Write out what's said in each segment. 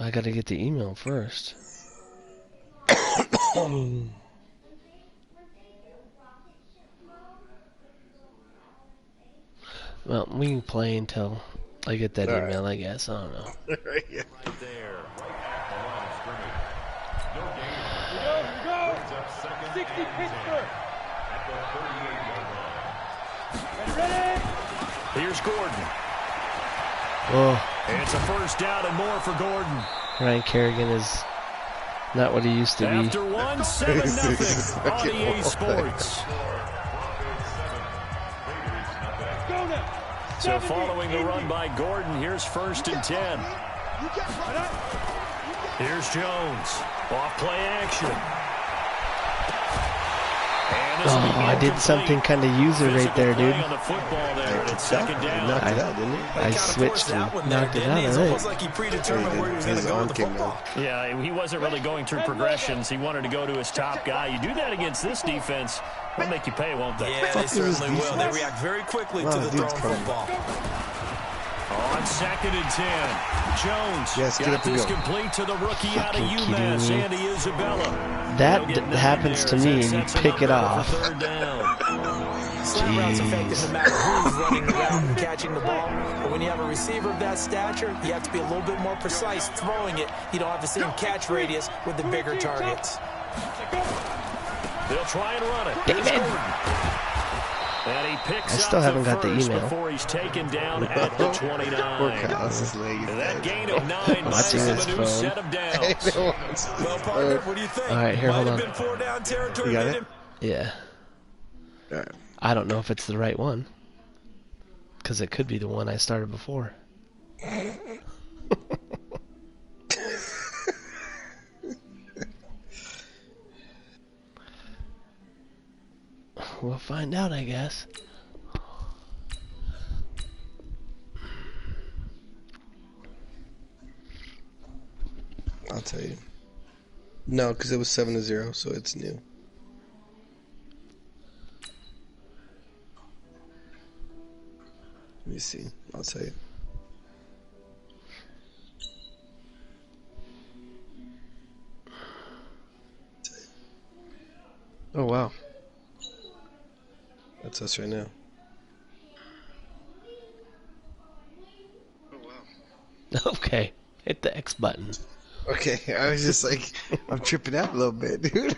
I gotta get the email first. Well, we can play until I get that email, I guess. I don't know. Yeah. Right there, right at the line of scrimmage. No gain. Here we go. 60 Pittsburgh. At the 38-yard line. Ready? Here's Gordon. Oh, And it's a first down and more for Gordon. Ryan Kerrigan is not what he used to be. After 1-7-0 on EA Sports. Go now. So following the run by Gordon, here's 1st and 10. Here's Jones. Off play action. And this will be I did something kind of user right there, dude. on the football there, and it's 2nd down. Knocked it out, didn't he? I switched and knocked it out, It's I almost think. like he predetermined where he was going to go with the football. Yeah, he wasn't really going through progressions. He wanted to go to his top guy. You do that against this defense, they'll make you pay, won't they? Yeah, they certainly will. They react very quickly to the thrown football. On 2nd and 10, Jones Yes, get got up and this go. complete to the rookie out of Fucking kidding UMass, me. Andy Isabella. That They'll get 9 happens to there me as and you that sets pick it him up off. for 3rd down. Slant route's effective no matter who's running the route and catching the ball. But when you have a receiver of that stature, you have to be a little bit more precise throwing it. You don't have the same catch radius with the bigger targets. They'll try and run it. David. And he picks I still up haven't got the first email. before he's taken down at the 29. Poor Kyle's his leg is That dead. gain of 9 Watching brings him his a new phone. set of downs. Well, partner, what do you think? All right, here, Might hold have on. been 4-down territory. You got didn't it? Yeah. All right. I don't know if it's the right one. Because it could be the one I started before. We'll find out, I guess. I'll tell you. No, because it was 7-0, so it's new. Let me see. I'll tell you. Oh, wow. That's us right now. Oh, wow. Okay. Hit the X button. Okay, I was just like, I'm tripping out a little bit, dude.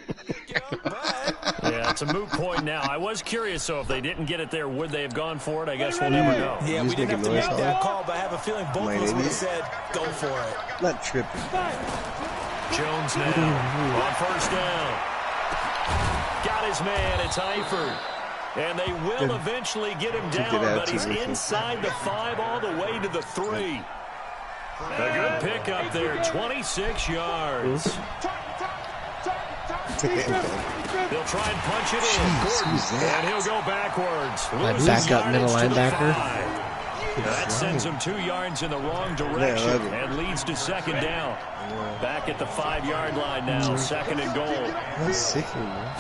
Yeah, it's a moot point now. I was curious, so if they didn't get it there, would they have gone for it? I guess we'll never know. Yeah, we didn't have to make that call, but I have a feeling both Am I of an us would have idiot? said, go for it. Not tripping. Jones now on 1st down. Got his man. It's Eifert. And they will eventually get him Took it down, out but too he's early. inside the 5 all the way to the 3. A good pickup there, 26 yards. They'll try and punch it in. Gordon, who's that? and he'll go backwards. My Loses backup middle yardage to the linebacker. 5. That sends him 2 yards in the wrong direction Yeah, 11. and leads to 2nd down. Back at the 5-yard line now, 2nd and goal. That's sickening, man.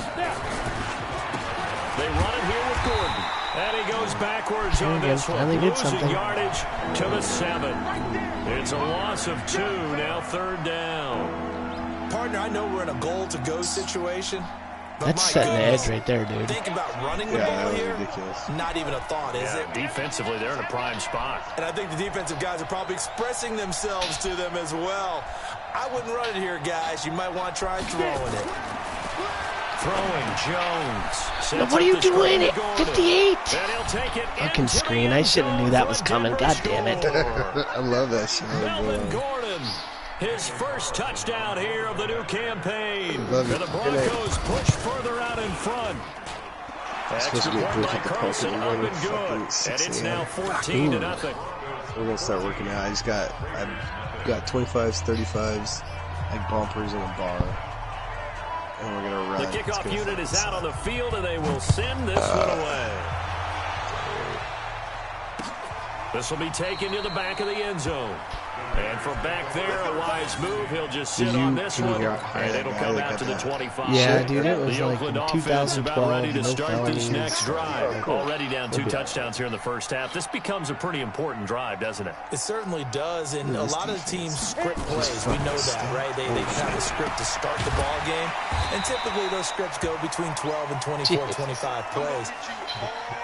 They run it here with Gordon. And he goes backwards on this one. Finally did Losing something. yardage to the 7. It's a loss of 2, now 3rd down. Partner, I know we're in a goal-to-go situation, but That's my setting the goodness, edge right there, dude. think about running the Yeah, ball that was here. ridiculous. Not even a thought, is Yeah, it? defensively, they're in a prime spot. And I think the defensive guys are probably expressing themselves to them as well. I wouldn't run it here, guys. You might want to try throwing it. Throwing Jones. What are you doing at 58? And he'll take it Fucking into the screen. end I should have knew zone that for was a coming. Denver God damn it. score. I love that shit. Melvin Gordon, his first touchdown here of the new campaign. Love And it. the Broncos push further out in front. That's supposed to be a run brick by at the park Carlson in the up morning, and good. fucking And 6 it's a.m. now 14-0. We're gonna start working out. I've got 25s, 35s, like bumpers and a bar, and we're gonna run. The kickoff unit is out on the field, and they will send this one away. This will be taken to the back of the end zone. And from back there, a wise move. He'll just sit on this one, and it'll come out to the 25. Yeah, dude, it was the like Oakland in offense about ready 2012, to no start this felonies. next drive. Already down 2 touchdowns here in the first half. This becomes a pretty important drive, doesn't it? It certainly does, and a lot of the teams script plays. We know that, right? They have a script to start the ball game, and typically those scripts go between 12 and 24, 25 plays.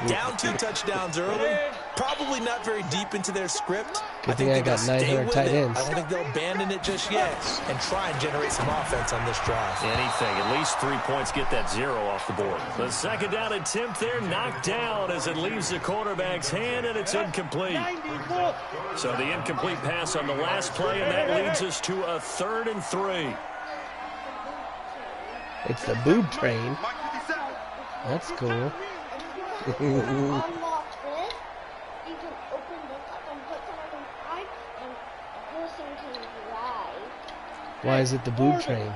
Down 2 touchdowns early, probably not very deep into their script. Good thing I got 900 tight ends. I don't think they'll abandon it just yet and try and generate some offense on this drive. Anything, at least 3 points, get that 0 off the board. The second down attempt there knocked down as it leaves the quarterback's hand, and it's incomplete. So the incomplete pass on the last play, and that leads us to a 3rd and 3. It's the boob train. That's cool. Why is it the boob train?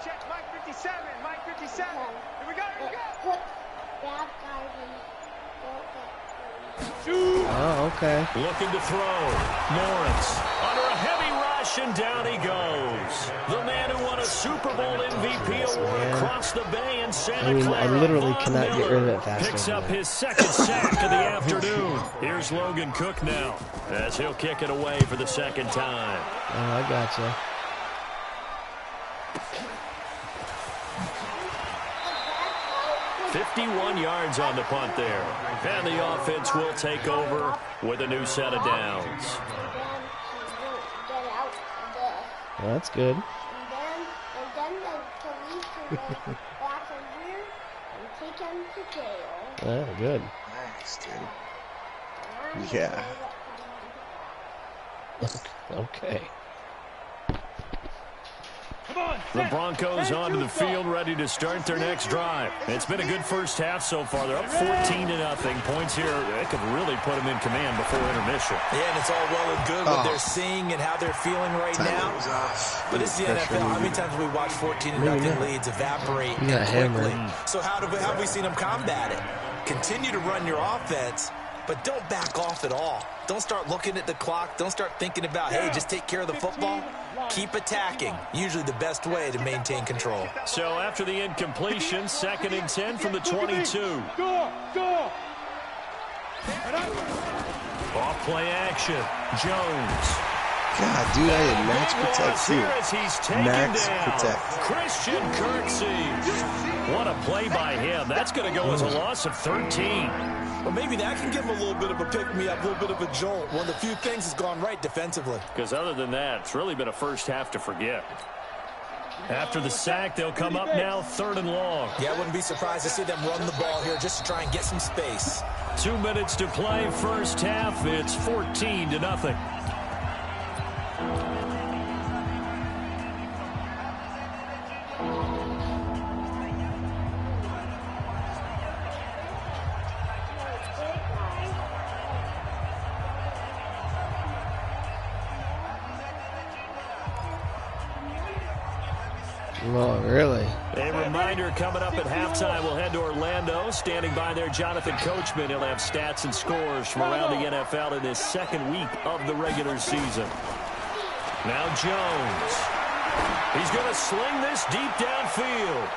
Check Mike 57. Mike 57. Here we go. Here we go. Oh, okay. Looking to throw. Lawrence under a heavy rush, and down he goes. The man who won a Super Bowl MVP award across the bay in Santa Clara. I literally Von cannot get rid of it faster. Picks up his 2nd sack of the afternoon. Here's Logan Cook now as he'll kick it away for the 2nd time. Oh, I gotcha. .51 yards on the punt there. And the offense will take over with a new set of downs. Well, that's good. Oh, good. Nice, dude. Yeah. Okay. The Broncos onto the field, ready to start their next drive. It's been a good first half so far. They're up 14-0. Points here, they could really put them in command before intermission. Yeah, and it's all well and good what they're seeing and how they're feeling right now. But it's the NFL. How many times have we watched 14-0 leads evaporate quickly? So how have we seen them combat it? Continue to run your offense, but don't back off at all. Don't start looking at the clock. Don't start thinking about, hey, just take care of the football. Keep attacking. Usually the best way to maintain control. So after the incompletion, 2nd and 10 from the 22. Off play action. Jones. God, dude, I did max protect too. Max protect. Christian Kirksey. What a play by him. That's going to go as a loss of 13. Well, maybe that can give him a little bit of a pick-me-up, a little bit of a jolt. One of the few things has gone right defensively. Because other than that, it's really been a first half to forget. After the sack, they'll come up now 3rd and long. Yeah, I wouldn't be surprised to see them run the ball here just to try and get some space. 2 minutes to play first half. It's 14-0. Oh, really? A reminder coming up at halftime, we'll head to Orlando. Standing by there, Jonathan Coachman. He'll have stats and scores from around the NFL in this 2nd week of the regular season. Now Jones. He's going to sling this deep downfield.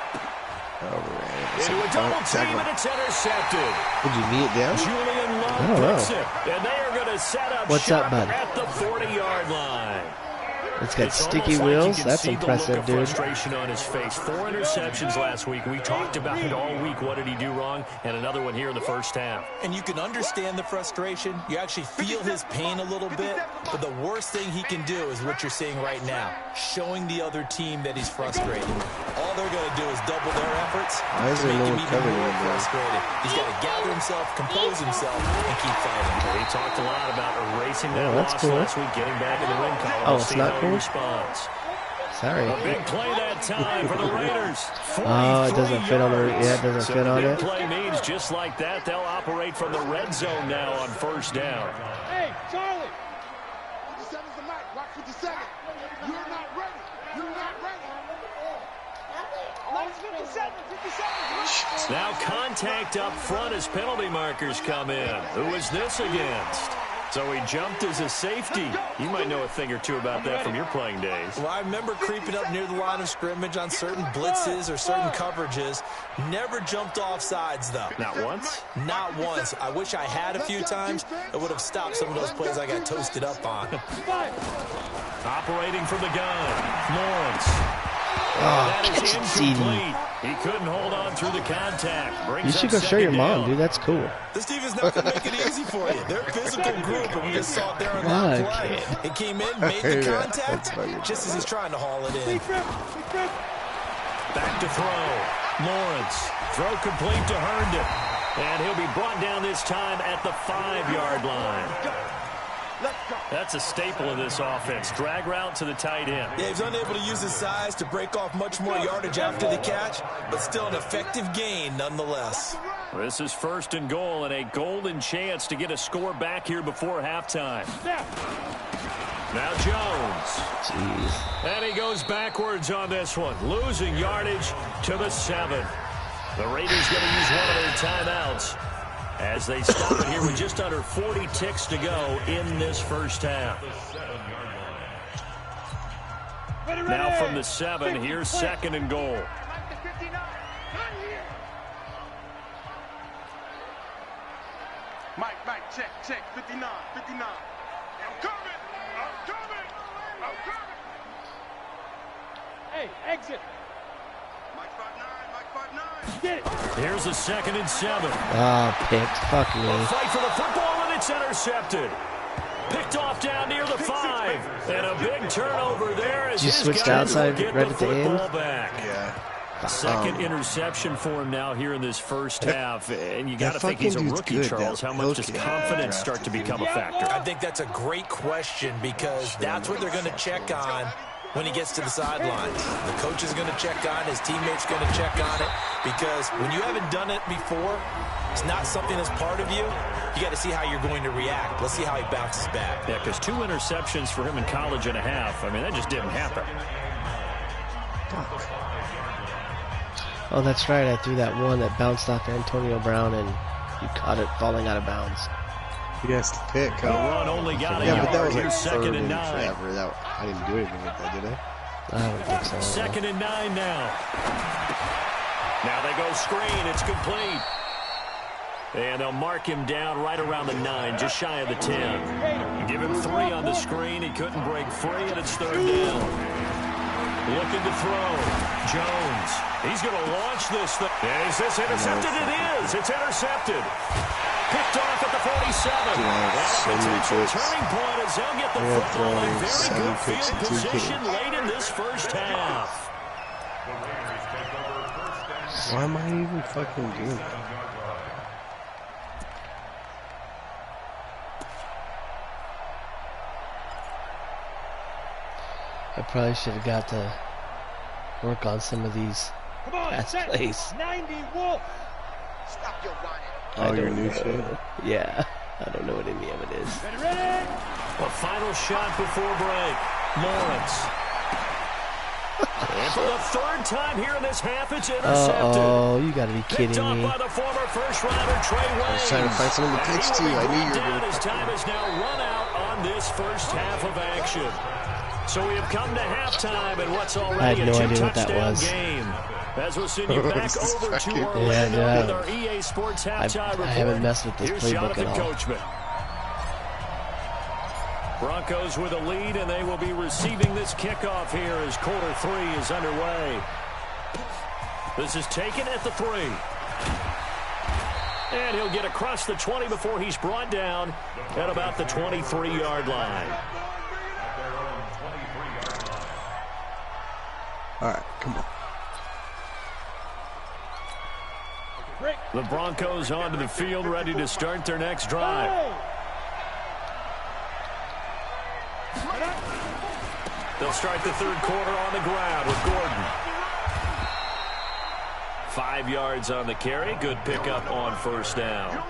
Into a double team, and it's intercepted. Did you knee it down? Julian Love picks it, and they are going to set up shop bud? at the 40-yard line. It's got sticky wheels. That's impressive, dude. Frustration on his face. 4 interceptions last week. We talked about it all week. What did he do wrong? And another one here in the first half. And you can understand the frustration. You actually feel his pain a little bit. But the worst thing he can do is what you're seeing right now, showing the other team that he's frustrated. All they're going to do is double their efforts to make him even more frustrated. He's got to gather himself, compose himself, and keep fighting. He talked a lot about erasing that loss last week, getting back in the win column. Oh, it's not cool? Response. Sorry. A big play that time for the Raiders. Oh, it doesn't fit on it. Yeah, it doesn't fit on it. Big play means just like that, they'll operate from the red zone now on first down. Hey, Charlie. 57's the mic. Watch 57. You're not ready. You're not ready. Let's 57. 57. Now contact up front as penalty markers come in. Who is this against? So he jumped as a safety. You might know a thing or two about that from your playing days. Well, I remember creeping up near the line of scrimmage on certain blitzes or certain coverages. Never jumped off sides, though. Not once? Not once. I wish I had a few times. It would have stopped some of those plays I got toasted up on. Operating from the gun, Lawrence. Oh, That is catch it, CD. incomplete. He couldn't hold on through the contact. Brings You should up go show your second mom, down. dude. That's cool. This team is not going to make it easy for you. They're a physical group, and we just saw it there on that play. It came in, made the contact, just as he's trying to haul it in. Back to throw. Lawrence. Throw complete to Herndon. And he'll be brought down this time at the 5-yard line. That's a staple of this offense. Drag route to the tight end. Yeah, he's unable to use his size to break off much more yardage after the catch, but still an effective gain nonetheless. This is 1st and goal and a golden chance to get a score back here before halftime. Now Jones. Jeez. And he goes backwards on this one, losing yardage to the 7. The Raiders going to use one of their timeouts as they stop it here with just under 40 ticks to go in this first half. Now from the 7, here's 2nd and goal. Mike, check, 59. I'm coming. Hey, exit. Mike 5'9". Get it. Here's a 2nd and 7. Ah, picked. Fuck me. A fight for the football, and it's intercepted. Picked off down near the 5. And a big turnover there as You his switched guys outside will get right the at the end? football back. Yeah. Second interception for him now here in this first half. And you got to think he's a fucking rookie, dude's good. Charles. How much does That confidence kid. start to become a factor? I think that's a great question because that's what they're going to check on when he gets to the sidelines. The coach is going to check on, his teammates going to check on it, because when you haven't done it before, it's not something that's part of you. You got to see how you're going to react. Let's see how he bounces back. Yeah, because 2 interceptions for him in college and a half. I mean, that just didn't happen. Oh, that's right. I threw that one that bounced off Antonio Brown, and you caught it falling out of bounds. He has to pick. The run only got a Yeah, but that yard. was like Here's 2nd 3rd and 9. forever. I didn't do anything with that, did I? I don't think so. 2nd and 9 now. Now they go screen. It's complete. And they'll mark him down right around the 9, just shy of the 10. Give him 3 on the screen. He couldn't break free, and it's 3rd down. Looking to throw. Jones. He's going to launch this thing. Is this intercepted? It is. It's intercepted. Picked off at the 47. So many Potential picks. turning point as they'll get the football in very good field position late in this first half. Why am I even fucking doing that? I probably should have got to work on some of these pass plays. 90 Wolf. Stop your whining. Oh, your new shit? Yeah. I don't know what any of it is. Ready? A final shot before break. Lawrence. And for the 3rd time here in this half, it's intercepted. Oh, you gotta be Picked kidding off me. by the former first-rounder Trey Waynes. I was trying to find someone to pitch to. I knew you were down. going His time is now run out on this first half of action. So we have come to halftime, and what's already I had no a idea what that 2-touchdown was. game. As we'll send you back over to Yeah, Orlando yeah. with our EA Sports halftime report. I haven't messed with this Here's playbook Jonathan at all. Coachman. Broncos with a lead, and they will be receiving this kickoff here as quarter 3 is underway. This is taken at the 3. And he'll get across the 20 before he's brought down at about the 23-yard line. All right, come on. The Broncos onto the field, ready to start their next drive. They'll start the 3rd quarter on the ground with Gordon. 5 yards on the carry. Good pickup on 1st down.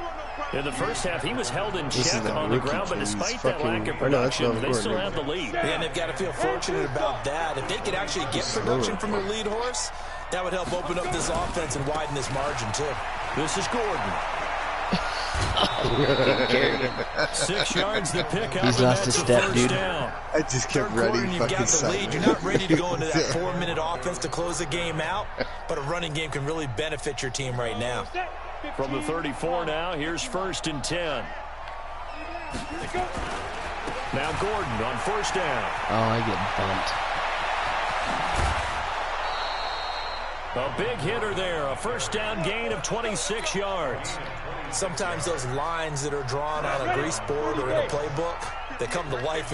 In the first half, he was held in check on the ground, but despite that lack of production, they still have the lead. And they've got to feel fortunate about that. If they could actually get production from their lead horse, that would help open up this offense and widen this margin, too. This is Gordon. Carrying. 6 yards the pick up. He's lost a step, dude. Down. I just kept running You've got fucking the lead. You're sideways. not ready to go into that 4-minute offense to close the game out, but a running game can really benefit your team right now. From the 34 now, here's 1st and 10. Now Gordon on 1st down. Oh, I get bumped. A big hitter there. A 1st down gain of 26 yards. Sometimes those lines that are drawn on a grease board or in a playbook, they come to life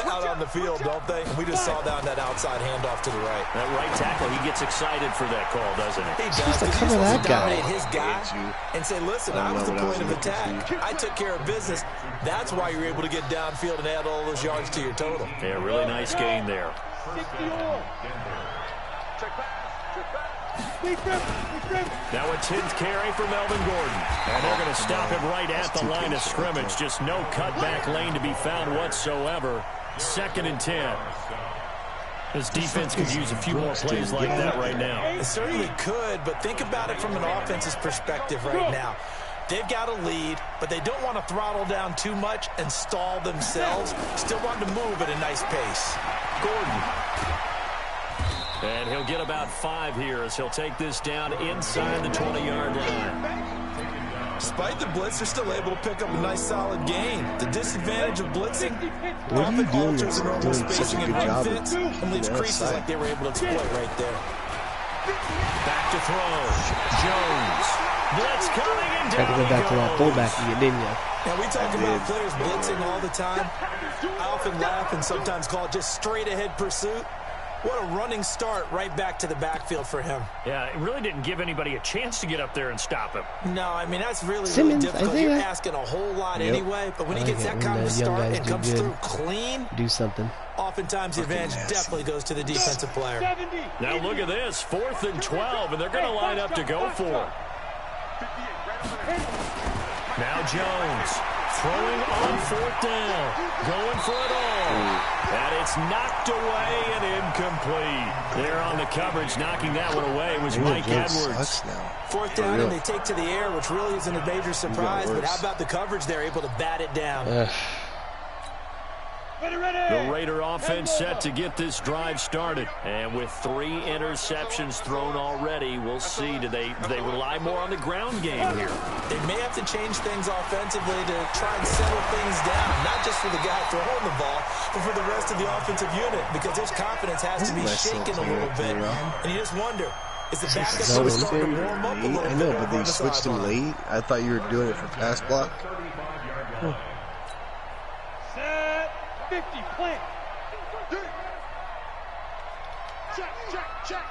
out on the field, don't they? We just saw that on that outside handoff to the right. That right tackle, he gets excited for that call, doesn't he? He does. Just He's cover supposed that to guy. dominate his guy and say, listen, I was the point of attack. I took care of business. That's why you're able to get downfield and add all those yards to your total. Yeah, really nice gain there. Now a 10th carry for Melvin Gordon. And they're going to stop him right at the line of scrimmage. Just no cutback lane to be found whatsoever. 2nd and 10. This defense could use a few more plays like that right now. It certainly could, but think about it from an offense's perspective right now. They've got a lead, but they don't want to throttle down too much and stall themselves. Still want to move at a nice pace. Gordon. And he'll get about 5 here as he'll take this down inside the 20-yard line. Despite the blitz, they're still able to pick up a nice solid gain. The disadvantage of blitzing What are you often doing alters the normal doing such a spacing and good run job fits and leaves creases like they were able to exploit right there. Back to throw. Jones. Blitz coming and Tried to down go he back to that goes. fullback again, didn't you? Now, we talk about players blitzing all the time. I often laugh and sometimes call it just straight-ahead pursuit. What a running start right back to the backfield for him. Yeah, it really didn't give anybody a chance to get up there and stop him. No, I mean, that's really Simmons, difficult. Isaiah. You're asking a whole lot anyway, but when he I gets like that it when kind of a the young start guys and do comes good. through clean, Do something. oftentimes the advantage definitely goes to the defensive player. Now look at this. 4th and 12, and they're going to line up to go for it. Now Jones throwing on 4th down. Going for it all. And it's knocked away and incomplete. There on the coverage, knocking that one away was Mike Edwards. 4th down and they take to the air, which really isn't a major surprise, but how about the coverage there, able to bat it down? The Raider offense set to get this drive started. And with 3 interceptions thrown already, we'll see. Do they rely more on the ground game here? They may have to change things offensively to try and settle things down, not just for the guy throwing the ball, but for the rest of the offensive unit, because their confidence has to be shaken a little bit. And you just wonder, is the backup starting to warm up a little bit? I know, but they switched him late. I thought you were doing it for pass block. Set 50, plant. Check.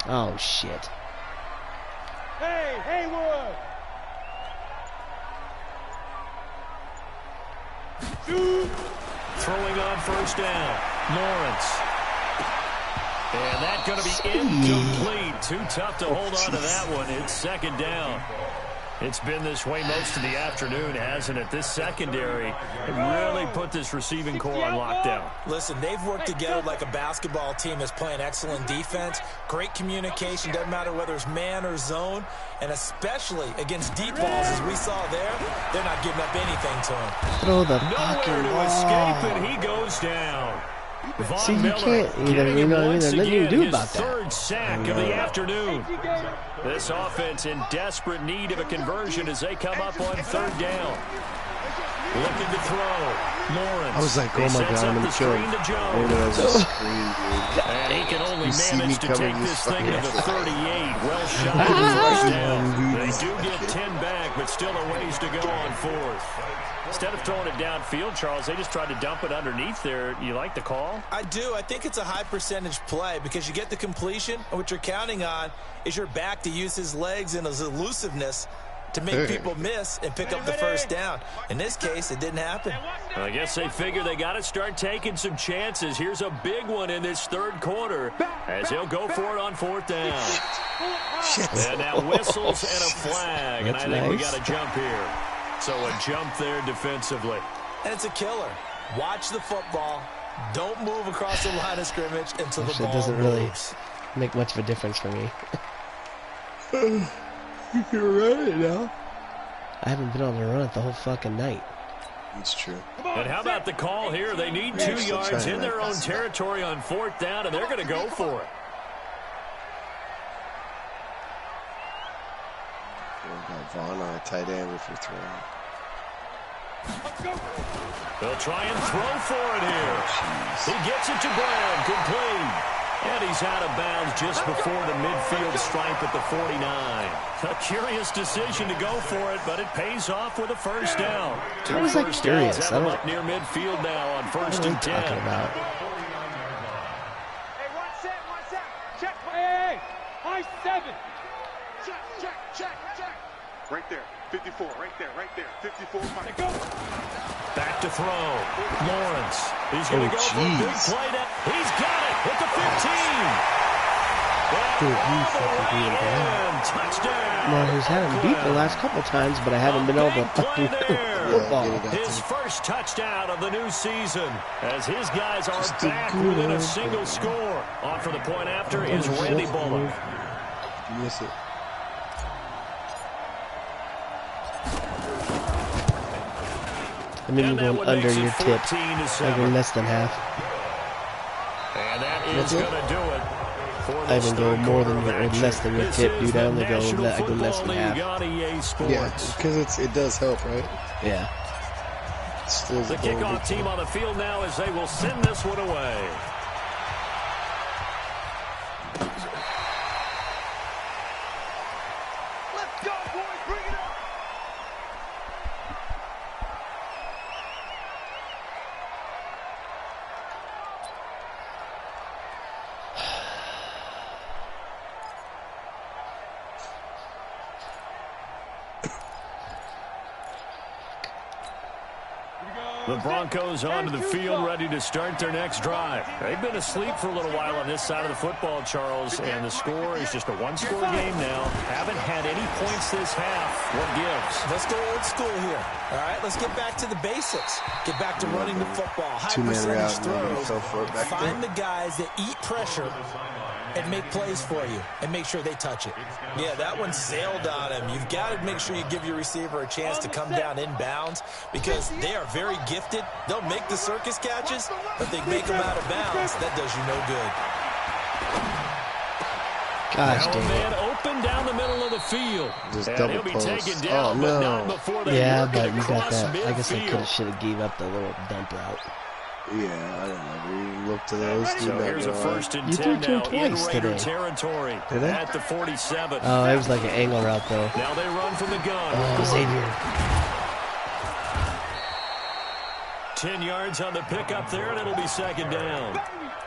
Oh, shit. Hey, Haywood. Shoot. Throwing on 1st down. Lawrence. And that's going to be incomplete. Too tough to hold on to that one. It's 2nd down. It's been this way most of the afternoon, hasn't it? This secondary really put this receiving core on lockdown. Listen, they've worked together like a basketball team that's playing excellent defense, great communication, doesn't matter whether it's man or zone, and especially against deep balls, as we saw there, they're not giving up anything to him. Throw the Nowhere fucking to ball. escape, and he goes down. Von See, you Miller can't either, getting you know what I mean? once There's nothing you can again do his about that. 3rd sack of the afternoon. This offense in desperate need of a conversion as they come up on 3rd down. Looking to throw. Lawrence. I was like, oh my God, I'm going to kill him. Maybe that was a screen, dude. And he can only You see me manage to coming take this this thing to the fucking 38. Well shot for the 1st down. They do get 10 back, but still a ways to go on 4th. Instead of throwing it downfield, Charles, they just tried to dump it underneath there. You like the call? I do. I think it's a high percentage play because you get the completion, and what you're counting on is your back to use his legs and his elusiveness to make people miss and pick up the 1st down. In this case, it didn't happen. I guess they figure they got to start taking some chances. Here's a big one in this 3rd quarter as he'll go for it on 4th down. And now whistles and a flag, and I think we got a jump here. So a jump there defensively. And it's a killer. Watch the football. Don't move across the line of scrimmage until the ball doesn't really moves. make much of a difference for me. You're right now. I haven't been on the run the whole fucking night. It's true. And how about the call here? They need 2 yards in their own territory on 4th down, and they're going to go for it. We've got Vaughn on a tight end if you're throwing. They'll try and throw for it here. He gets it to Brown, complete. And he's out of bounds just before the midfield stripe at the 49. A curious decision to go for it, but it pays off with a first down. How was that curious? Have him up near midfield now on 1st and 10. Talking about? Hey, one set. Check. Hey, high 7. Check. Right there. 54, right there. 54. Go. Back to throw. Lawrence. He's going to go for a big play. He's got it at the 15. Touchdown. Well, he's had him beat the last couple times, but I haven't been able to fucking football. His first touchdown of the new season, as his guys are back within a single score. On for the point after is Randy Bullock. Miss it. I'm even going under your tip. I go less than half. And that is going to do it. I even go more than or less than your tip, dude. I only go less than half. Yeah, because it does help, right? Yeah. The kickoff team on the field now as they will send this one away. Let's go, boys. Bring it up. The Broncos onto the field, ready to start their next drive. They've been asleep for a little while on this side of the football, Charles, and the score is just a one-score game now. Haven't had any points this half. What gives? Let's go old school here. All right, let's get back to the basics. Get back to running the football. High percentage throws. Find the guys that eat pressure and make plays for you and make sure they touch it. Yeah, that one sailed on him. You've got to make sure you give your receiver a chance to come down inbounds because they are very gifted. They'll make the circus catches, but they make them out of bounds. That does you no good. Gosh Now dang a it. man open down the middle of the field. Just And double he'll be post. taken down, but not before they Yeah, work but it you got across that. I guess I midfield. should have gave up the little dump route. Yeah, I don't know. We look to those. So here's a 1st and You 10 threw now to in him twice Raider today. territory Did I? at the 47. Oh, it was like an angle route, though. Now they run from the gun. Oh, Xavier. 10 yards on the pickup there, and it'll be 2nd down.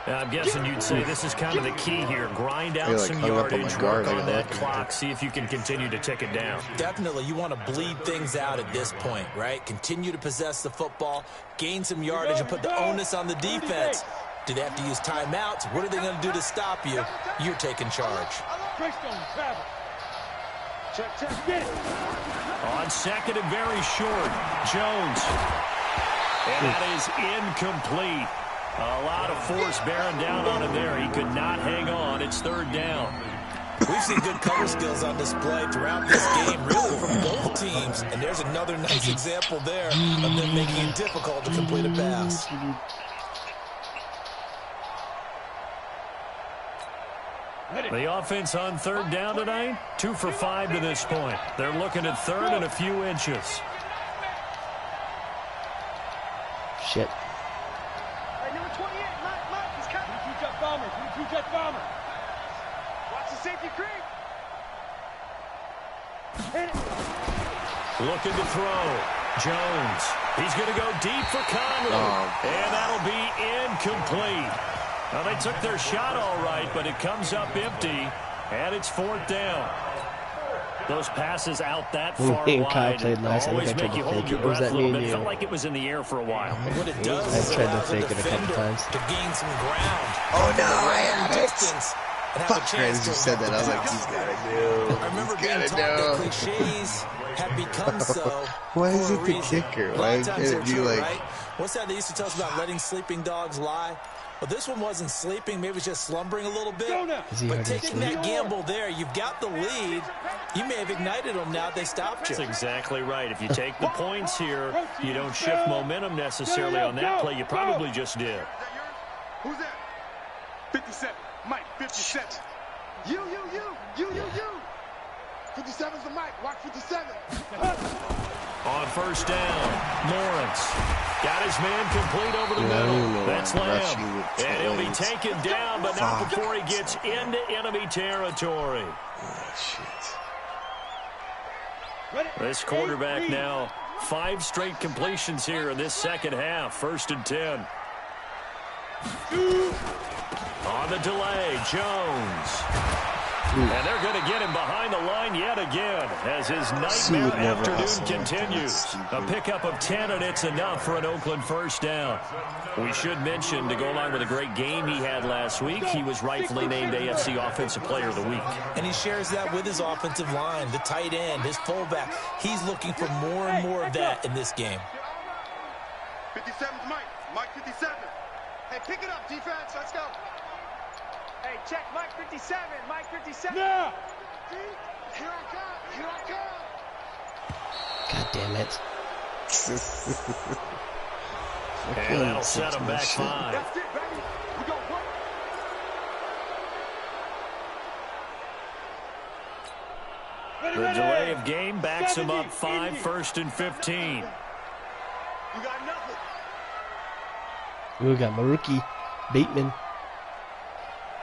Now, I'm guessing you'd say this is kind of the key here. Grind out some yardage, work on that clock, see if you can continue to tick it down. Definitely, you want to bleed things out at this point, right? Continue to possess the football, gain some yardage, and put the onus on the defense. Do they have to use timeouts? What are they going to do to stop you? You're taking charge. Check. Get it. On 2nd and very short, Jones. And that is incomplete. A lot of force bearing down on him there. He could not hang on. It's 3rd down. We've seen good cover skills on display throughout this game, really, from both teams. And there's another nice example there of them making it difficult to complete a pass. The offense on 3rd down tonight, 2 for 5 to this point. They're looking at 3rd and a few inches. Shit. Hey, number 28, Mike, he's coming. 22 jet bomber. Watch the safety creep. Hit it. Looking to throw. Jones. He's going to go deep for Conley. And that'll be incomplete. Now, they took their shot all right, but it comes up empty, and it's 4th down. Those passes out that far Me and Kyle wide played last. I always think I make tried you to hold fake your it. Or was breath a that little me and bit. you? Felt like it was in the air for a while. What it does I is tried to allows the fake it a couple defender times. to gain some ground. Oh, no, I had it. Distance and have a Fuck, chance as to you said that, I was like, he's got to do. I remember He's being got taught that to do. cliches have become so. Why is for it a the reason. kicker? A lot Why of times they're can't you, true, like... right? What's that they used to tell us about letting sleeping dogs lie? Well, this one wasn't sleeping. Maybe it was just slumbering a little bit. hard But to taking sleep? that gamble there, you've got the lead. You may have ignited them now they stopped you. That's exactly right. If you take the points here, you don't shift momentum necessarily on that play. You probably just did. Who's that? 57. Mike, 57. You. 57's the Mike. Watch 57. On first down, Lawrence got his man complete over the middle. That's Lamb. And he'll be taken down, but not before he gets into enemy territory. Oh, shit. This quarterback now 5 straight completions here in this second half. 1st and 10. On the delay, Jones. And they're going to get him behind the line yet again as his nightmare afternoon continues. A pickup of 10, and it's enough for an Oakland first down. We should mention, to go along with a great game he had last week, he was rightfully named AFC Offensive Player of the Week. And he shares that with his offensive line, the tight end, his fullback. He's looking for more and more of that in this game. 57's Mike. Mike 57. Hey, pick it up, defense. Let's go. Hey, check Mike 57. Mike 57. Yeah. Here I come. God damn it. And that'll set him back 5. That's it, baby. We go work. The delay of game backs him up 5, 1st and 15. You got nothing. We got Maruki Bateman.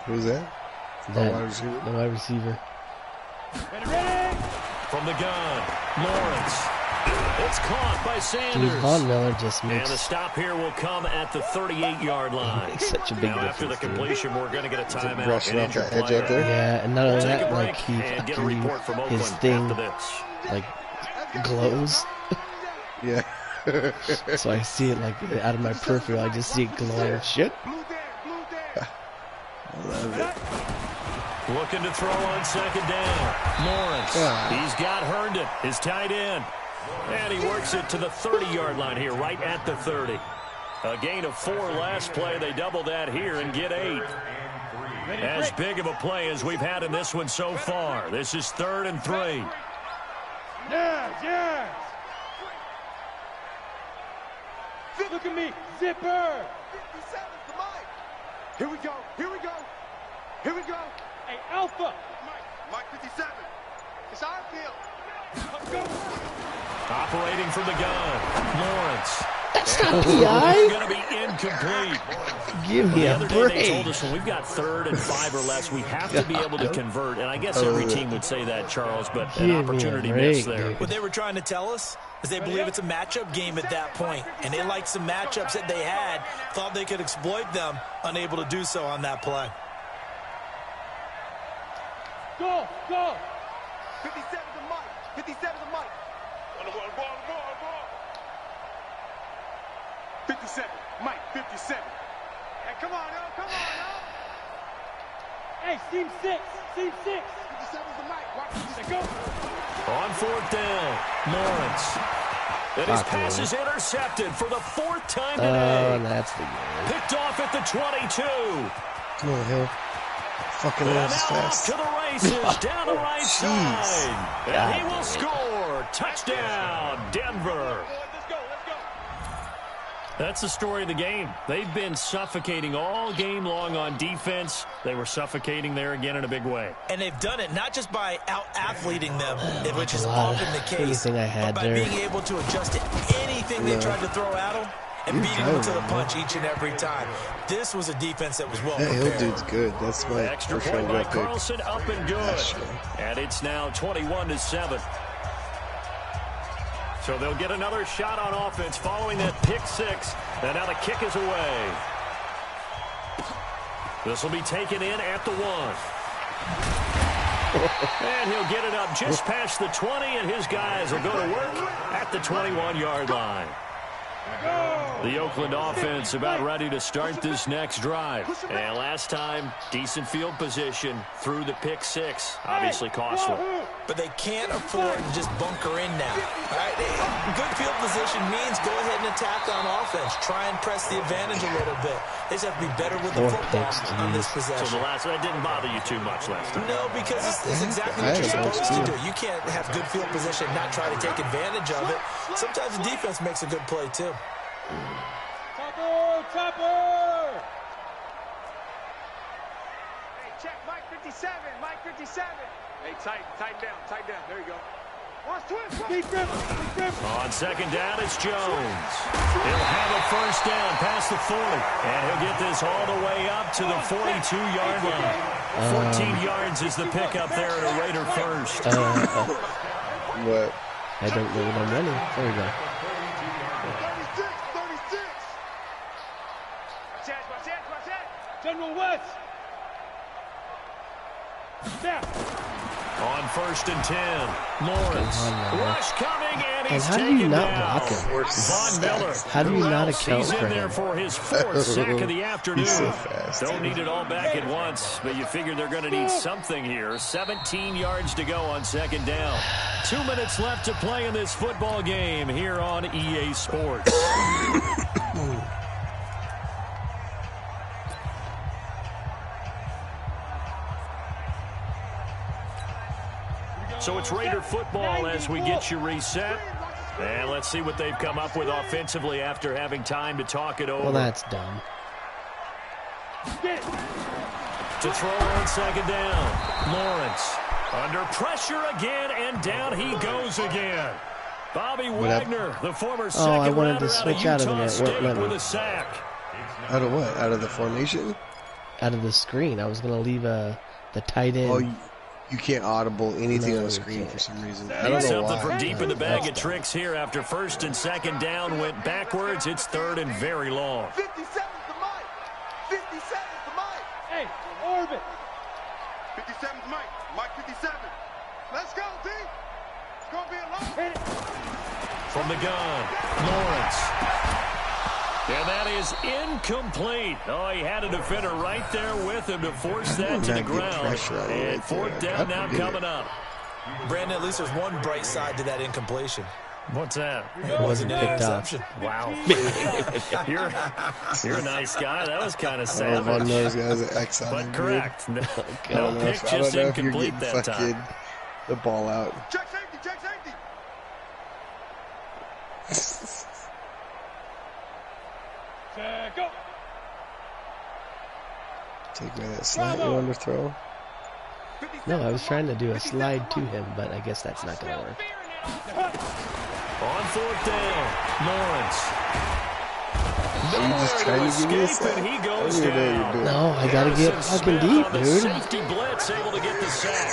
Who's that? That, wide receiver? the wide receiver. From the gun, Lawrence. It's caught by Sanders. Dude, Von Miller just And makes, the stop here will come at the 38-yard line. makes such a big Now, after the difference. Dude. completion, we're going to get a timeout. brushing An off that injured edge out player. there? Yeah, and not only Take a that, break like he and get a report from his Oakland thing after this. like glows. Yeah. So I see it like out of my peripheral. I just see it glowing. Shit. I love it. Looking to throw on 2nd down. Lawrence. He's got Herndon, his tight end. And he works it to the 30-yard line here, right at the 30. A gain of 4 last play. They double that here and get 8. As big of a play as we've had in this one so far. This is 3rd and 3. Yeah. Look at me. Zipper. 57's the Mike. Here we go. Hey, Alpha. Mike 57. It's our field. Let's go. Operating from the gun. Lawrence. That's not It's PI. going to be incomplete. Give me The a other day they told break. us when we've got 3rd and 5 or less, we have to be able to convert. And I guess every team would say that, Charles, but Give an me a opportunity break, missed there. dude. What they were trying to tell us is they believe it's a matchup game at that point, and they liked some matchups that they had, thought they could exploit them, unable to do so on that play. Go. 57's the Mike. 57's the Mike. On the ball. 57. Mike 57. Hey, come on, yo. Hey, seam 6. 57's the Mike. Watch this. Go. On 4th down, Lawrence. And his pass is intercepted for the 4th time Oh, today. that's the game. Picked off at the 22. Come on, Hill. Fucking And ass now off fast. to the races, down the right side. And he will score. Touchdown, Denver. Let's go. That's the story of the game. They've been suffocating all game long on defense. They were suffocating there again in a big way. And they've done it not just by out-athleting them, which is a lot often the of case, anything I had but by there. being able to adjust to anything they tried to throw at them and beating them to the punch each and every time. This was a defense that was well That Hill prepared. dude's good. That's my Extra first point round by draft pick. Carlson, up and good. And it's now 21-7. So they'll get another shot on offense following that pick 6. And now the kick is away. This will be taken in at the 1. And he'll get it up just past the 20, and his guys will go to work at the 21-yard line. The Oakland offense about ready to start this next drive. And last time, decent field position through the pick 6. Obviously costly. But they can't afford to just bunker in now. All right, good field position means go ahead and attack on offense. Try and press the advantage a little bit. They just have to be better with the football on this possession. So that didn't bother you too much last time? No, because it's exactly what you're supposed to do. You can't have good field position and not try to take advantage of it. Sometimes the defense makes a good play, too. Topper! Hey, check, Mike 57, Mike 57. Hey, tighten down, there you go. On second down, it's Jones. He'll have a first down past the 40. And he'll get this all the way up to the 42-yard line. 14 yards is the pickup there at a Raider first. What? I don't know what I'm running. There we go. 36. General West. Snap. On first and 10, Lawrence. Rush coming, and he's how do taken you not down. block him? Von Miller. How do you not account He's for in there him? for his 4th sack of the afternoon. He's so fast. Don't need it all back at once, but you figure they're going to need something here. 17 yards to go on second down. 2 minutes left to play in this football game here on EA Sports. So it's Raider football as we get you reset. And let's see what they've come up with offensively after having time to talk it over. Well, that's dumb. To throw on second down. Lawrence under pressure again, and down he goes again. Bobby Wagner, the former second I wanted rounder to switch out of Utah it. It State won't let me. with a sack. Out of what? Out of the formation? Out of the screen. I was going to leave the tight end. Oh, you can't audible anything No, on the you screen can't. for some reason. I don't know Something why. from deep in the bag That's of dumb. tricks here after first and second down went backwards. It's third and very long. 57's the mic. 57's the mic. Hey, orbit. 57's Mike. Mike 57. Let's go, D. It's going to be a long. From the gun, Lawrence. And that is incomplete. Oh, he had a defender right there with him to force that to the ground. And fourth down now coming up. Brandon, at least there's one bright side to that incompletion. What's that? It wasn't an picked off. interception. Wow. You're a nice guy. That was kind of One savage. of those guys that X on But him, correct. No, I don't know pick, if, I don't just know if you're incomplete getting that fucking time. the ball out. Check safety, check safety. Go. Take away that slant you wanted to throw. No, I was trying to do a slide to him, but I guess that's not going to work. On fourth down, Lawrence. Are you just trying to give me a Escape, sack? and he I goes don't even know what you're down. doing. No, I got to get Harrison fucking Smith deep, on the dude. Safety blitz able to get the sack.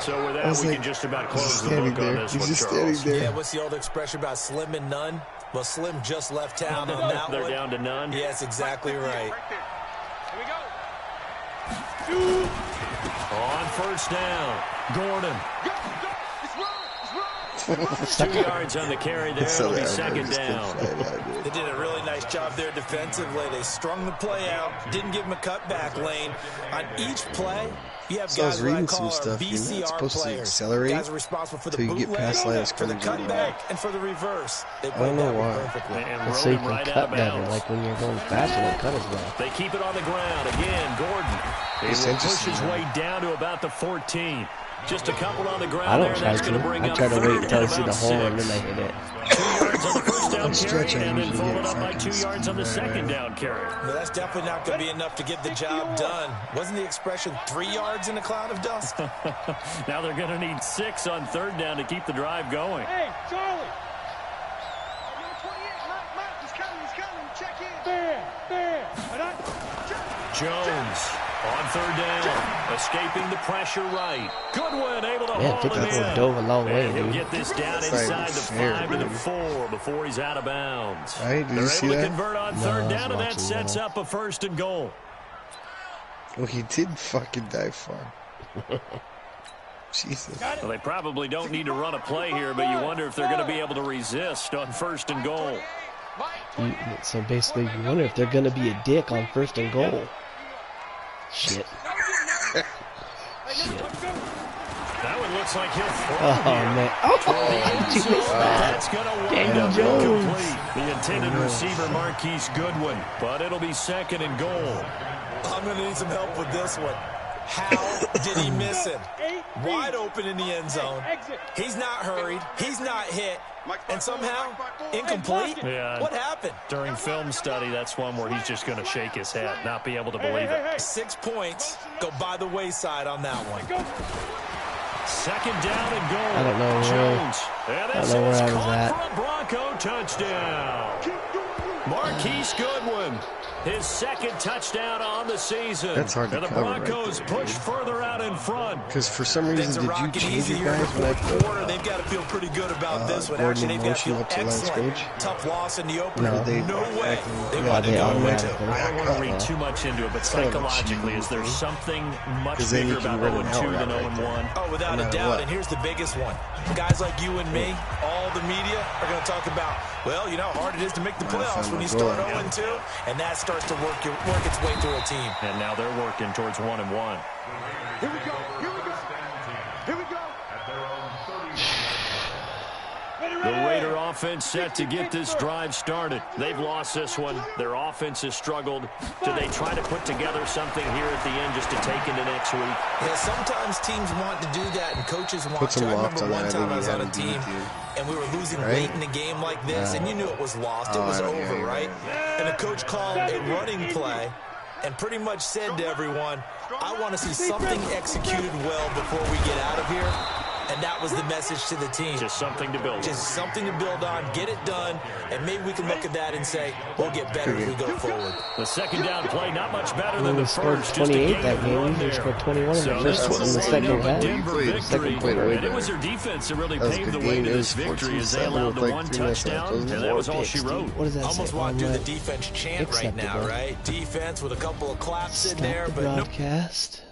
So with I that, was we like, can just about he's close the standing book on there. this He's one, just Charles. standing there. Yeah, what's the old expression about slim and none? Well, Slim just left town on that They're one. down to none. Yeah, that's exactly right. Right there. Here we go. On first down, Gordon. Go, go. It's wrong. It's wrong. 2 yards on the carry there. So It'll be that second just down. flat out, dude. They did a really nice job there defensively. They strung the play out, didn't give him a cutback lane. On each play, you have So I was guys what I reading call some our stuff. You're not VCR supposed to players. accelerate Guys are responsible for the till you get past line bootleg, of for the scrimmage. cutback, and for the reverse. They I don't played know that why. perfectly. And And so you rolling can right out cut of better. bounds. Like when you're going fast, you don't cut as well. They keep it on the ground. Again, Gordon. He It's will push interesting, his man. way down to about the 14. Just a couple on the ground I there. don't try That's going to to. bring I up try to third wait until I and see the about hole and 6. then I hit it. 2 yards on the first down On stretch, carry, I and then usually followed get up by 2 fucking yards on the speed second there. down carry. But that's definitely not going to be enough to get the job done. Wasn't the expression 3 yards in a cloud of dust? Now they're going to need 6 on third down to keep the drive going. Hey, Charlie. Number 28, Mike, he's coming. Check in. Bam. Jones on third down, escaping the pressure right. Goodwin able to Man, haul him 54 in. dove a long way, And he'll dude. get this down That's not inside even the fair, 5 to the dude. 4 before he's out of bounds. Right, did They're you see able to that? convert on No, third I was down, and that watching sets that. up a first and goal. Well, he did fucking dive far. Jesus. Well, they probably don't need to run a play here, but you wonder if they're going to be able to resist on first and goal. So basically, you wonder if they're going to be a dick on first and goal. Shit. Shit. That would looks like he'll throw Oh, here. man. Oh, That's going to wind Daniel up Jones. incomplete. The intended receiver, Marquise Goodwin. But it'll be second and goal. I'm going to need some help with this one. How did he miss him? Wide open in the end zone. He's not hurried. He's not hit. And somehow, incomplete? Yeah. What happened? During film study, that's one where he's just going to shake his head, not be able to believe it. 6 points go by the wayside on that one. Second down and goal. I don't know where- Jones. And I this don't know is where I was caught at. for a Bronco touchdown. Marquise Goodwin, his second touchdown on the season. That's hard to and the cover right Broncos there, push dude. further out in front. Because for some Things reason, are did you rocking change easy it, here in guys, the when I fourth quarter. put They've got to feel pretty good about this one. Gordon Actually, they've got to motion feel up to last excellent. page? Tough loss in the opener. No, they no way. They yeah, want to they go automatically. into. I don't want to read too much into it, but It's kind of a psychologically, cheating is there thing. something much 'Cause then bigger you can about run an 0-2 than out right 0-1? Oh, without No a matter doubt. what. And here's the biggest one. Guys like you and me, all the media are going to talk about, well, you know how hard it is to make the playoffs when you start 0-2, and that starts to work its way through a team. And now they're working towards 1-1. Here we go. Here we go. Here we go. The Raider offense set to get this drive started. They've lost this one. Their offense has struggled. Do they try to put together something here at the end just to take into next week? Yeah, sometimes teams want to do that, and coaches want Put to. some I loft remember on one that. I time think I was you on a have to team, do it, and we were losing Right? late in a game like this, and you knew it was lost. It Oh, was I don't over, hear you. right? And the coach called a running play and pretty much said to everyone, I want to see something executed well before we get out of here. And that was the message to the team. Just something to build on. Just something to build on, get it done, and maybe we can look at that and say, we'll get better as we go forward. The second down play, not much better than We the scored first. Just a 28 gain that of game. one We there. scored 21 in So the this first was in the a second wind-up half. Denver victory. Second played way And it was better. their defense that really That was a paved good the way game. to It this was victory as they 14-7 allowed with the like one 3 minutes left. touchdown, Those and that was all she picks, wrote. dude. What does that Almost say? want to do On the what? defense chant right now, Acceptable. right? Defense with a couple of claps in Stop there, the but no. broadcast.